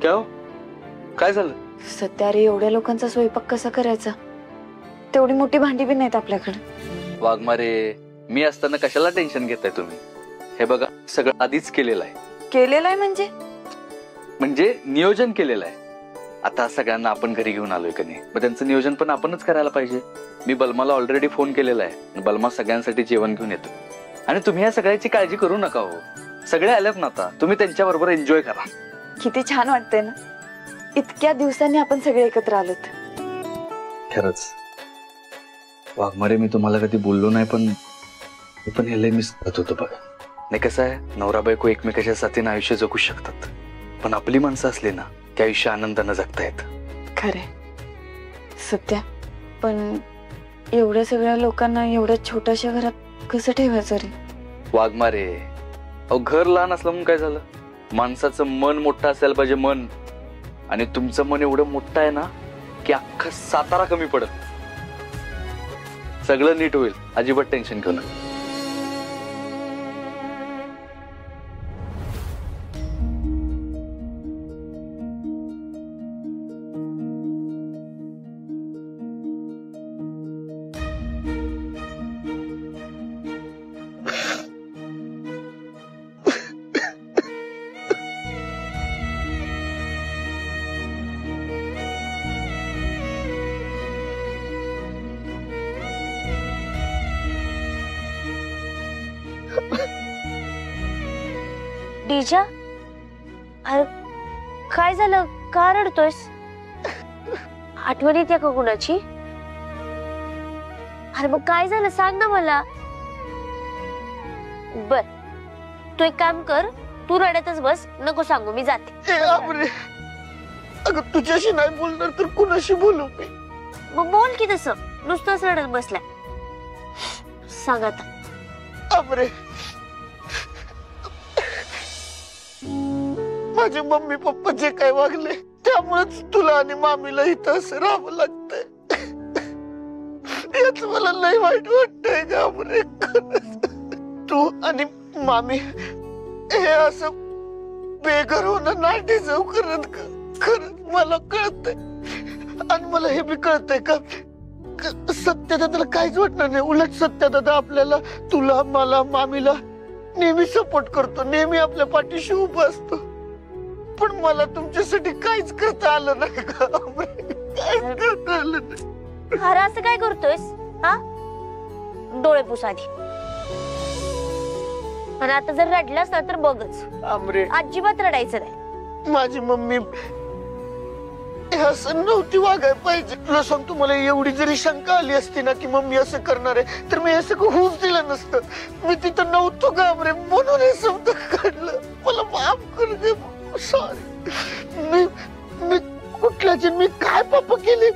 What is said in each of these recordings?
क्या हो? काय झालं? सध्या रे एवढ्या लोकांचा स्वयंपाक कसा करायचा? तेवढी मोठी भांडी बी नाहीत आपल्याकडे. वाघमारे, मी असताना कशाला टेन्शन घेताय तुम्ही? हे बघा, सगळं आधीच केलेलं आहे. केलेलं आहे म्हणजे नियोजन केलेलं आहे. आता सगळ्यांना आपण घरी घेऊन आलोय का नाही, मग त्यांचं नियोजन पण आपणच करायला पाहिजे. मी बलमाला ऑलरेडी फोन केलेला आहे. बलमा सगळ्यांसाठी जेवण घेऊन येतो. आणि तुम्ही या सगळ्याची काळजी करू नका हो. सगळे आलेत ना आता, तुम्ही त्यांच्या बरोबर एन्जॉय करा. किती छान वाटतंय ना, इतक्या दिवसांनी आपण सगळे एकत्र आलोत. खरंच वाघमारे, मी तुम्हाला कधी बोललो नाही, पण हे लय मिस करत होतो बघा. नाही कसं आहे, नवरा बायको एकमेकाच्या साथीने आयुष्य जगू शकतात, पण आपली माणसं असली ना की आयुष्य आनंदानं जगता येत. खरे सत्या, पण एवढ्या सगळ्या लोकांना एवढ्या छोट्याशा घरात कसं ठेवायचं रे? वाघमारे, अहो घर लहान असलं म्हणून काय झालं? माणसाचं मन मोठं असायला पाहिजे, मन. आणि तुमचं मन एवढं मोठं आहे ना की अख्खा सातारा कमी पडत. सगळं नीट होईल, अजिबात टेन्शन घेऊ नका. डीजा, अरे काय झालं? का रडतोयस? आठवण येते का कुणाची? अरे मग काय झालं सांग ना मला. बर, तू एक काम कर, तू रडतच बस, नको सांगू, मी जाते. अगं तुझ्याशी नाही बोलणार तर कुणाशी बोलू मी? मग बोल की तसं, नुसतंच रडत बसलाय. सांग आता. अबरे, माझे मम्मी पप्पा जे काय वागले त्यामुळेच तुला आणि मामीला इथं असं राहावं लागतंय. याच मला लय वाईट वाटतंय का अबरे. तू आणि मामी हे असं बेघर होणं नाही डिझर्व करत का? खरंच मला कळतंय. आणि मला हे बी कळतंय का सत्यदादाला काहीच वाटणार नाही. उलट सत्यदादा आपल्याला, तुला, मला, मामीला नेहमी सपोर्ट करतो, नेहमी आपल्या पाठीशी उभा असतो. पण मला तुमच्यासाठी काहीच करता आलं नाही का? काहीच करता आलं नाही. अरे असं काय करतोयस? हा, डोळे पुस आधी. आणि आता जर रडलास ना तर बघच, आमरे अजिबात रडायचं नाही. माझी मम्मी असं नव्हती वागायला पाहिजे. तुला सांगतो, मला एवढी जरी शंका आली असती ना की मम्मी असं करणार आहे तर मी असं होऊच दिलं नसतं. मी तिथं नव्हतो का आमरे, म्हणून हे शब्द काढलं. मला माफ कर दे. सॉरी. मी कुठल्याचे, मी काय पाप केले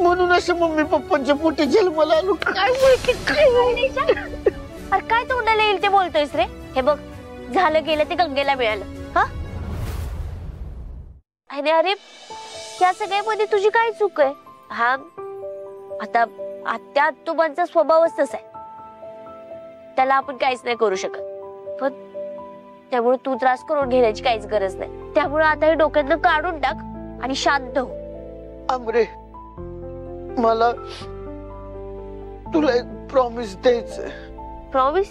म्हणून असे मम्मी पप्पांच्या पोटी जन्माला आलो? काय माहिती काय. अरे काय तोंडाला येईल ते बोलतोयस रे? हे बघ, झालं गेलं ते गंगेला मिळालं. हा, अरे या सगळ्यामध्ये तुझी काय चूक आहे? हा, आता आत्या आत्तोबांचा स्वभावच तसा आहे, त्याला आपण काहीच नाही करू शकत. पण त्यामुळे तू त्रास करून घेण्याची काहीच गरज नाही. त्यामुळे आता हे डोक्यातनं काढून टाक आणि शांत हो. आमरे, मला तुला एक प्रॉमिस द्यायचंय. प्रॉमिस?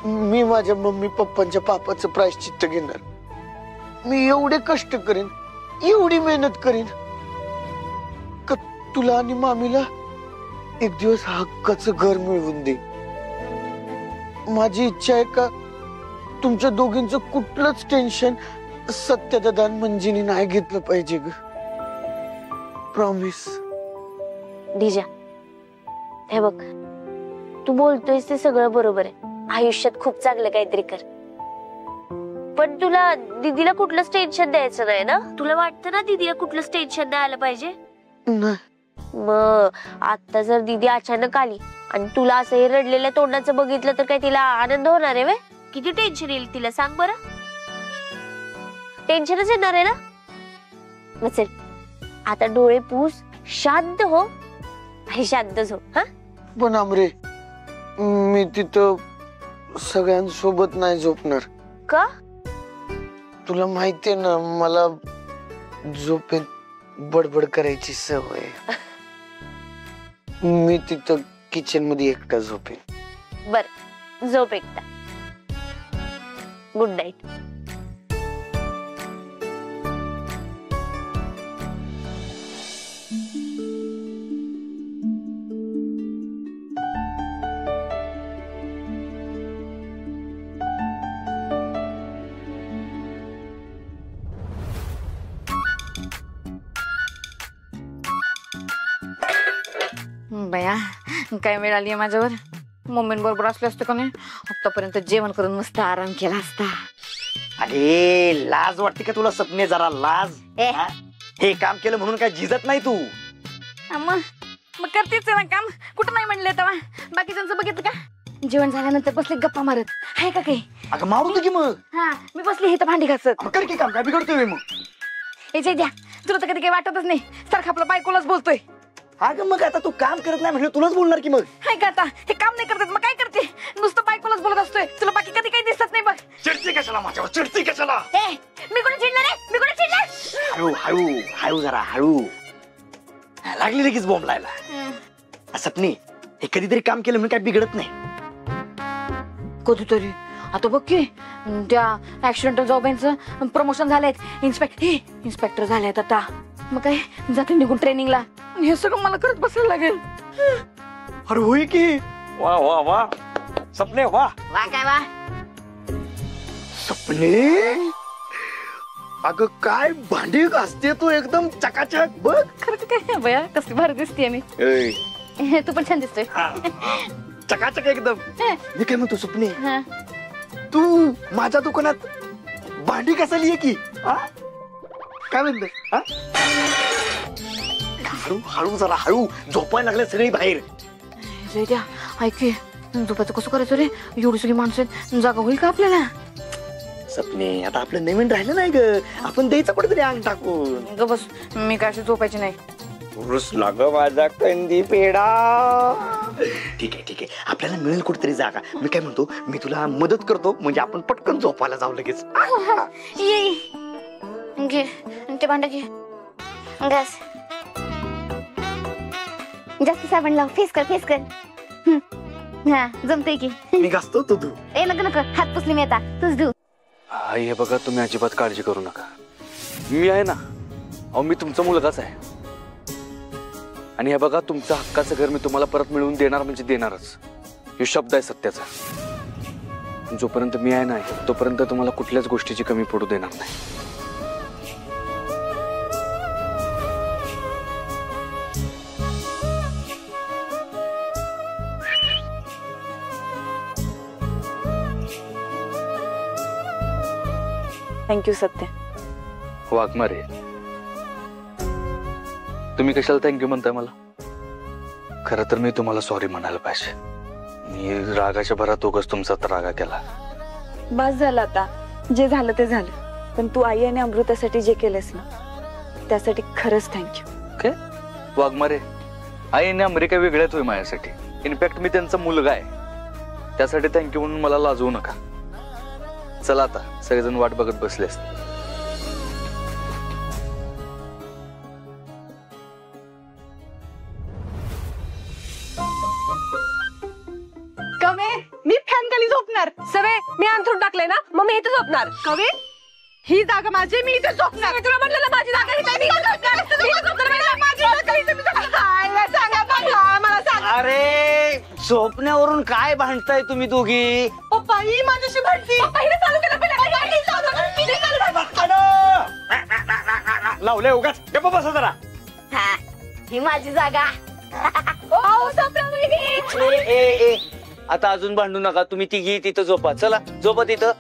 मी माझ्या मम्मी पप्पांच्या पापाचं प्रायश्चित्त घेणार. मी एवढे कष्ट करीन, एवढी मेहनत करीन का तुला आणि मामीला एक दिवस हक्काचं घर मिळवून दे. माझी इच्छा आहे का तुमच्या दोघींचं कुठलंच टेन्शन सत्यदादा मंजिनी नाही घेतलं पाहिजे ग. प्रॉमिस. डीजा, हे बघ, तू बोलतोयस ते सगळं बरोबर आहे. आयुष्यात खूप चांगलं काहीतरी कर, पण तुला दीदीला कुठलंच टेन्शन द्यायचं नाही ना? तुला वाटतं ना दीदीला कुठलंच टेन्शन नाही आलं पाहिजे? नाही. मग आता जर दीदी अचानक आली आणि तुला असं हे रडलेल्या तोंडाचं बघितलं तर काय तिला आनंद होणार आहे? किती टेन्शन येईल तिला, सांग बरं. टेन्शनच येणार आहे ना? मग चल, आता डोळे पुस, शांत हो आणि शांतच हो. हा, पण आमरे, मी तिथं सगळ्यांसोबत नाही झोपणार. का? तुला माहितीये ना मला झोपेत बडबड करायची सवय. मी तिथं किचन मध्ये एकटा झोपेन. बर झोप एकटा. Good night. बया काय वेळ आली माझ्यावर. मम्मींबरोबर असले असते का नाही आतापर्यंत जेवण करून मस्त आराम केला असता. अरे लाज वाटते का तुला सपने, जरा लाज. ए. हा? हे काम केलं म्हणून काय झिजत नाही तू. मग करतेच ना काम. कुठं नाही म्हणले तेव्हा. बाकीच्यांचं बघितलं का जेवण झाल्यानंतर बसले गप्पा मारत आहे का काही. अगं मारू दे की मग. हा मी बसली हे तर भांडी घासत. मग कर की काम, काय बिघडतोय मग. हे जे द्या तुला तर कधी काही वाटतच नाही. सारखं आपलं बायकोलाच बोलतोय. अगं मग आता तू काम करत नाही म्हणजे तुलाच बोलणार की मग. हाय का आता हे काम नाही करत मग काय करते. नुसतं बायकोलाच बोलत असतोय. तुला बाकी कधी काही दिसत नाही बघ. चिडते कशाला माझ्यावर, चिडते कशाला. ए मी कोणी चिडणार आहे. मी कोणी चिडणार. हळू हळू हळू जरा हळू. लागली लगेच बॉम्ब लायला. सपने हे कधीतरी काम केलं म्हणून काय बिघडत नाही. कधीतरी आता बघ की त्या ऍक्सिडेंटल जॉबांचं प्रमोशन झालंय. इन्स्पेक्टर झालेत आता. मग काय जाते निघून ट्रेनिंगला. हे सगळं मला करत बसायला लागेल. अरे होई की. वा वा वा सपने वा. वा काय वा. सपने अगं काय भांडी घासते तू एकदम चकाचक बघ. खरं काय बया कसली भारी दिसते मी. तू पण छान दिसतोय. चकाचक एकदम. मी काय म्हणतो सपने, हा. तू माझ्या दुकानात भांडी घासायला ये की. काय म्हणतो. हळू हळू जरा हळू. झोपायला लागले सगळी बाहेर. द्या ऐक की झोपायचं कसं करायचं रे. एवढी सगळी माणसं आहेत जागा होईल का आपल्याला. सपने आता आपलं नवीन राहिलं नाही ग. आपण द्यायचं कुठेतरी अंग टाकून. ग बस मी काय अशी झोपायची नाही. रुसला ग माझा कंदी पेडा. ठीक आहे ठीक आहे आपल्याला मिळेल कुठेतरी जागा. मी काय म्हणतो मी तुला मदत करतो म्हणजे आपण पटकन झोपायला जाऊ लगेच. ये घे ते भांडं घे. गॅस जास्त साबण लाव. फेस कर फेस कर. हा जमतंय की. मी घासतो तू धू. ए नको नको हात पुसले मी आता. तूच धू. आई हे बघा तुम्ही अजिबात काळजी करू नका. मी आहे ना. अहो मी तुमचा मुलगाच आहे. आणि हे बघा तुमचं हक्काचं घर मी तुम्हाला परत मिळवून देणार म्हणजे देणारच. हे शब्द आहे सत्याचा. जोपर्यंत मी आहे ना तोपर्यंत तुम्हाला कुठल्याच गोष्टीची कमी पडू देणार नाही. थँक्यू सत्य. वाघमारे तुम्ही कशाला थँक्यू म्हणताय मला. खरं तर मी तुम्हाला सॉरी म्हणायला पाहिजे. मी रागाच्या भरात उगाच तुमचा रागा केला. बस झालं आता. जे झालं ते झालं. पण तू आई आणि अमृतासाठी जे केलंस ना त्यासाठी खरंच थँक्यू. काय वाघमारे आई आणि अमेरिका वेगळ्याच होय माझ्यासाठी. इनफॅक्ट मी त्यांचा मुलगा आहे. त्यासाठी थँक्यू म्हणून मला लाजवू नका. चला आता सगळेजण वाट बघत बसले असते. कवे मी फॅन खाली झोपणार. सवे मी अंथरूण टाकलंय ना मग मी इथे झोपणार. कवे ही जागा माझी. मी इथे झोपणार. तुला म्हटलं ना माझी जागा ही नाही. मला सांग. अरे झोपण्यावरून काय भांडताय तुम्ही दोघी. पप्पा ही माझ्याशी भांडती. चालू केलं लावलंय उगाच. बसा जरा. ही माझी जागा. आता अजून भांडू नका. तुम्ही तिघी तिथं झोपा. चला झोपा तिथं.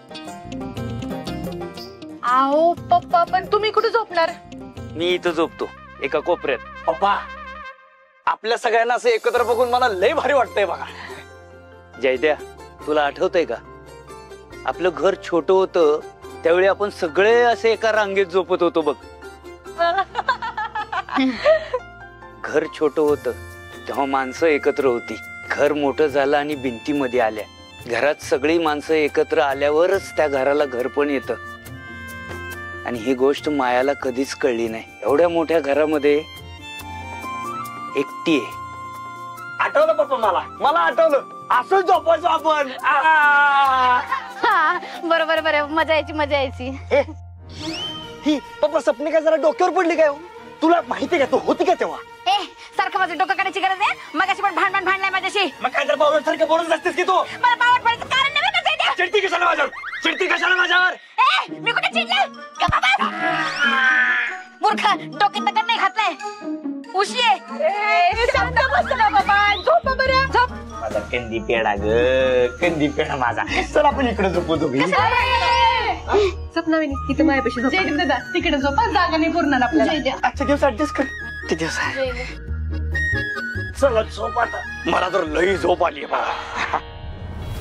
आओ पप्पा पण तुम्ही कुठे झोपणार. मी इथं झोपतो एका कोपऱ्यात. पप्पा आपल्या सगळ्यांना असं एकत्र बघून मला लय भारी वाटतंय बघा. जयद्या तुला आठवतंय का आपलं घर छोटं होतं त्यावेळी आपण सगळे असे एका रांगेत झोपत होतो बघ. घर छोटं होतं तेव्हा माणसं एकत्र होती. घर मोठं झालं आणि भिंतीमध्ये आल्या. घरात सगळी माणसं एकत्र आल्यावरच त्या घराला घर पण येतं. आणि ही गोष्ट मायाला कधीच कळली नाही. एवढ्या मोठ्या घरामध्ये एकटी आहे. आठवलं पप्पा, मला आठवलं. असं झोपायचो आपण. बरोबर बरोबर, मजा यायची. ही पप्पा सपने काय जरा डोक्यावर पडली काय? तुला माहिती का तू होती का तेव्हा? सारखं माझं डोकं काढायची गरज आहे. मगाशी पण भांडलाय माझ्याशी. मग काय तर बावळट सारखं बोलत असतेस की तू? मला बावट पडायचं कारण नाही बरं का ते. चिडती कशाला माझ्यावर? मी कुठे चिडले? गप्पा बस. मूर्ख, डोक्यात दगड नाही घातलाय. उशी आहे. शांत बस ना बाबा, झोप बरं, झोप. माझा कंदी पेडा कंदी पेडा माझा. चल आपण इकडे झोपू दोघी. सपनाविनी इथे माझ्यापाशी झोप. जय दादा तिकडे झोपा, जागा नाही पुरणार आपल्याला. आजच्या दिवस ऍडजस्ट कर. ते दिवस आहे. चला झोप आता. मला तर लई झोप आली बघा.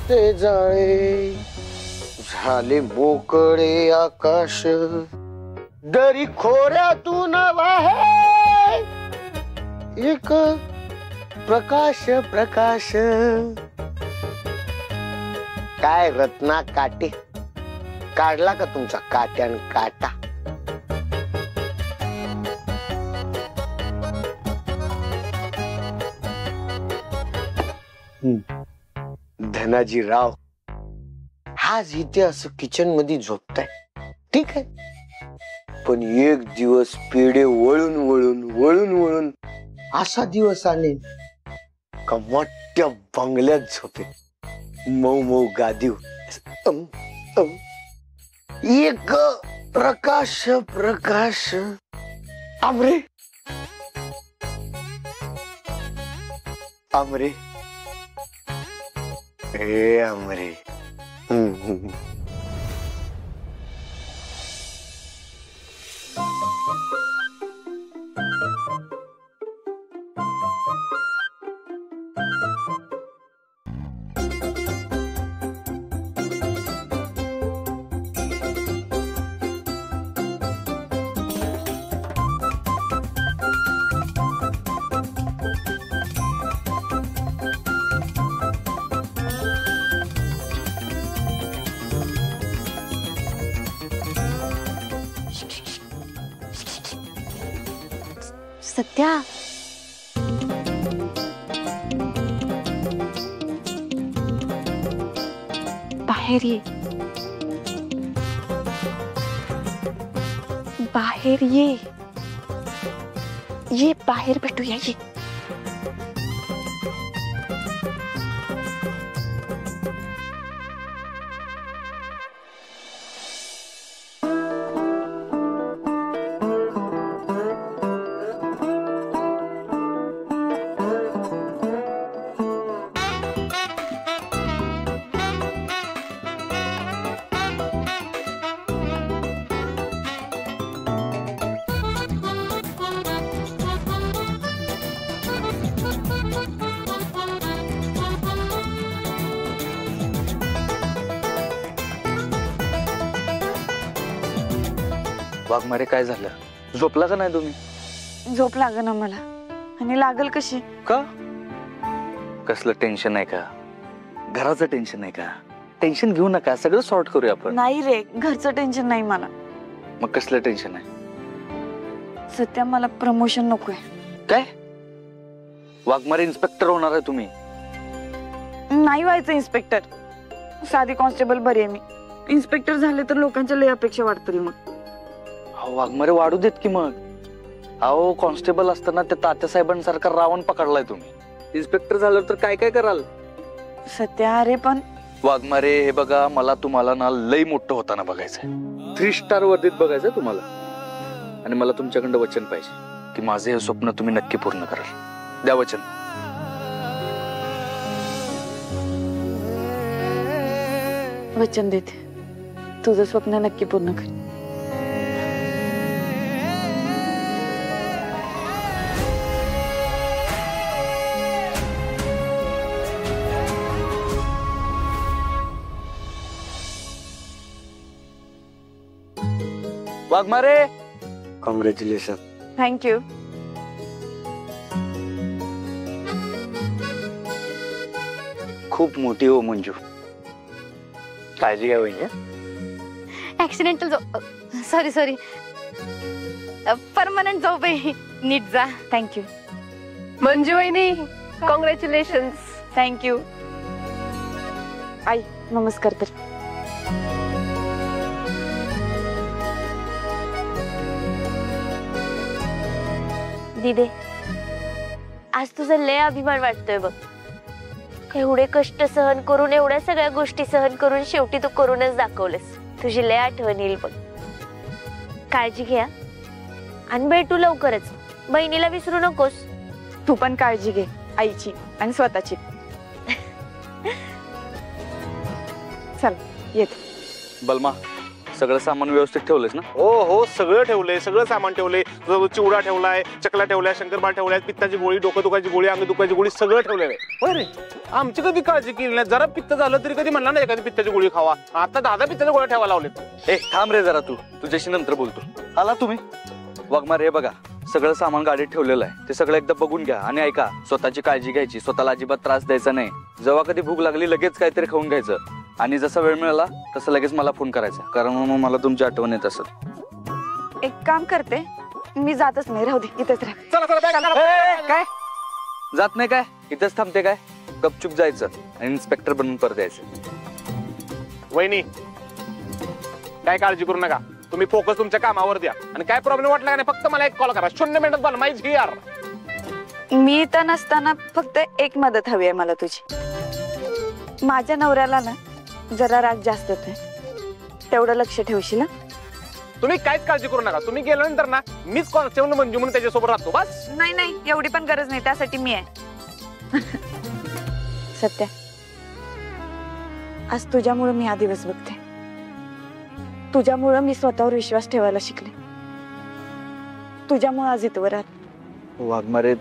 ते जाळे झाले मोकळे आकाश, दरी खोऱ्यातून वाहे एक प्रकाश. काय रत्ना काटे काढला का तुमचा काट्यान काटा? धनाजी राव आज इथे असं किचन मध्ये झोपताय, ठीक आहे, पण एक दिवस पेढे वळून असा दिवस आले का मोठ्या बंगल्यात झोपे, मऊ गादीव एक प्रकाश. आमरे हे आमरे. सत्या, बाहेर ये. ये बाहेर भेटूया. ये वाघमारे काय झालं? झोपला का नाही तुम्ही? झोप ना मला. आणि लागल कशी? का? कसलं टेन्शन आहे का? घराचं टेन्शन आहे का? टेन्शन घेऊ नका, सगळं सॉर्ट करूया आपण. नाही रे, घरचं टेन्शन नाही मला. मग कसलं टेन्शन आहे? सत्या, मला प्रमोशन नकोय. काय? वाघमारे इन्स्पेक्टर होणार आहे तुम्ही? नाही व्हायचं इन्स्पेक्टर. साधी कॉन्स्टेबल बरी आहे मी. इन्स्पेक्टर झाले तर लोकांच्या लय अपेक्षा वाढतील. मग वाघमारे वाढू देत की मग. अहो कॉन्स्टेबल असताना त्या तात्यासाहेबांसारखा रावण पकडलाय तुम्ही. इन्स्पेक्टर झाल्यावर तर काय काय कराल? सत्या अरे पण वाघमारे हे बघा, मला तुम्हाला ना लई मोठं होताना बघायचंय. 3 स्टार वर्दीत बघायचंय तुम्हाला. आणि मला तुमच्याकडं वचन पाहिजे की माझे हे स्वप्न तुम्ही नक्की पूर्ण कराल. द्या वचन. वचन देते, तुझं स्वप्न नक्की पूर्ण कर. वाघमारे, कॉंग्रॅच्युलेशन. थँक्यू. खूप मोठी हो मंजू. काळजी घ्या वहिनी. ऍक्सिडेंटल सॉरी परमनंट जॉब आहे. नीट जा. थँक्यू. मंजू वहिनी कॉंग्रॅच्युलेशन्स. थँक्यू. आई नमस्कार कर. दिदे, आज तुझा लय अभिमान वाटतोय बघ. एवढे कष्ट सहन करून, एवढ्या सगळ्या गोष्टी सहन करून शेवटी तू करूनच दाखवलंस. तुझी लय आठवण येईल बघ. काळजी घ्या आणि भेटू लवकरच. बहिणीला विसरू नकोस. तू पण काळजी घे आईची आणि स्वतःची. चल येते. बलमा, सगळं सामान व्यवस्थित ठेवलंस ना? हो हो, सगळं ठेवलंय, सगळं सामान ठेवलंय. चिवडा ठेवलाय, चकला ठेवलाय, शंकरपाळ ठेवलाय, पित्ताची गोळी, डोकं दुखायची गोळी, अंग दुखायची गोळी, सगळं ठेवलेलं आहे. होय रे, आमची कधी काळजी केली नाही. जरा पित्त झालं तरी कधी म्हणला नाही एखादी पित्ताची गोळी खावा. आता 10 पित्ताच्या गोळ्या ठेवायला लावलेत. ए थांब रे जरा, तू तुझ्याशी नंतर बोलतो. आला तुम्ही? वाघमारे, हे बघा सगळं सामान गाडीत ठेवलेलं आहे. ते सगळं एकदा बघून घ्या आणि ऐका, स्वतःची काळजी घ्यायची. स्वतःला अजिबात त्रास द्यायचा नाही. जेव्हा कधी भूक लागली लगेच काहीतरी खाऊन घ्यायचं आणि जसा वेळ मिळाला तसं लगेच मला फोन करायचा, कारण मग मला तुमची आठवण येत असत. एक काम करते, मी जातच नाही. राहू दे, इथेच राह. चला चला बॅग आणा. काय जात नाही? काय इथंच थांबते? काय गपचूप जायचं आणि इन्स्पेक्टर बनून परत यायचं. वहिनी, काय काळजी करू नका. तुम्ही फोकस तुमच्या कामावर द्या आणि काय प्रॉब्लेम वाटला का नाही फक्त मला एक कॉल करा. 0 मिनिटात बलमा इज हिअर. मी इथं नसताना फक्त एक मदत हवी आहे मला तुझी. माझ्या नवऱ्याला ना जरा राग जास्त होतोय, तेवढं लक्ष ठेवशील ना? तुम्ही काहीच काळजी करू नका. तुम्ही गेल्यानंतर ना मीच कॉन्स्टेबल मंजू म्हणून त्याच्यासोबत राहतो बस. नाही एवढी पण गरज नाही, त्यासाठी मी आहे. सत्या, आज तुझ्यामुळे मी हा दिवस बघते. तुझ्यामुळे मी स्वतःवर विश्वास ठेवायला शिकले. तुझ्यामुळे आज इथवर आत. वाघमारे,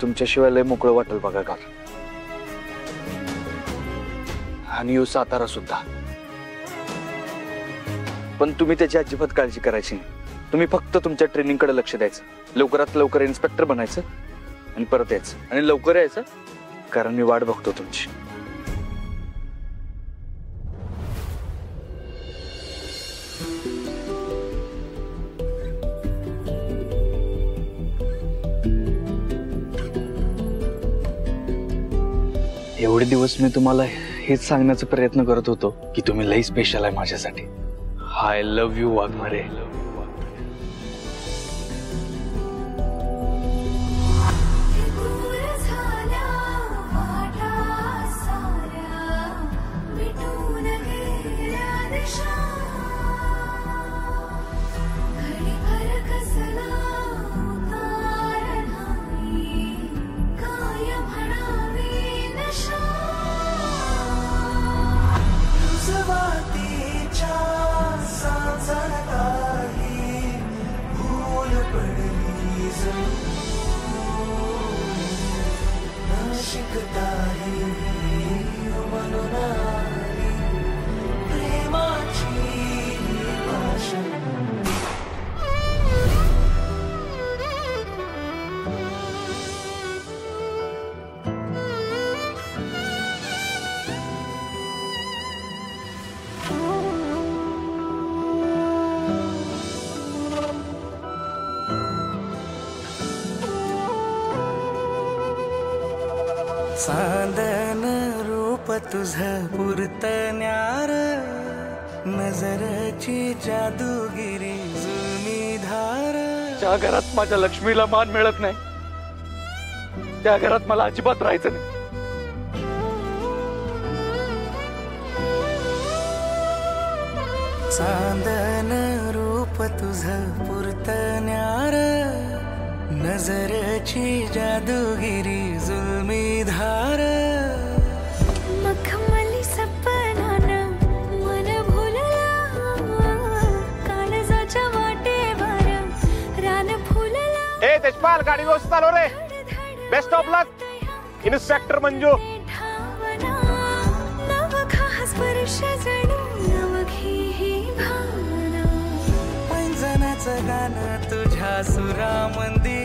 तुमच्याशिवाय लय मोकळं वाटेल बघा का. आणि येऊ सातारा सुद्धा. पण तुम्ही त्याची अजिबात काळजी करायची नाही. तुम्ही फक्त तुमच्या ट्रेनिंग कडे लक्ष द्यायचं. लवकरात लवकर इन्स्पेक्टर बनायचं आणि परत यायचं. आणि लवकर यायचं, कारण मी वाट बघतो तुमची. एवढे दिवस मी तुम्हाला हेच सांगण्याचा प्रयत्न करत होतो की तुम्ही लई स्पेशल आहे माझ्यासाठी. I love you Waghmare. चांदन रूप तुझं पुरतण्यार, नजरची जादूगिरी जुनी धार. ज्या घरात माझ्या लक्ष्मीला मान मिळत नाही त्या घरात मला अजिबात राहायचं नाही. चांदन रूप तुझं पुरतण्यार, नजरची जादूगिरी जुलमी धार. मखमली सपनानं मन भुलला, काळजाच्या वाटेवर रान फुलला. ए तेजपाल, गाडी व्यवस्थित चालव रे. Best of luck inspector Manju. नवखा स्पर्श जणू नवखी ही भावना. पैंजणाचं गाणं तुझ्या सुरामंदी,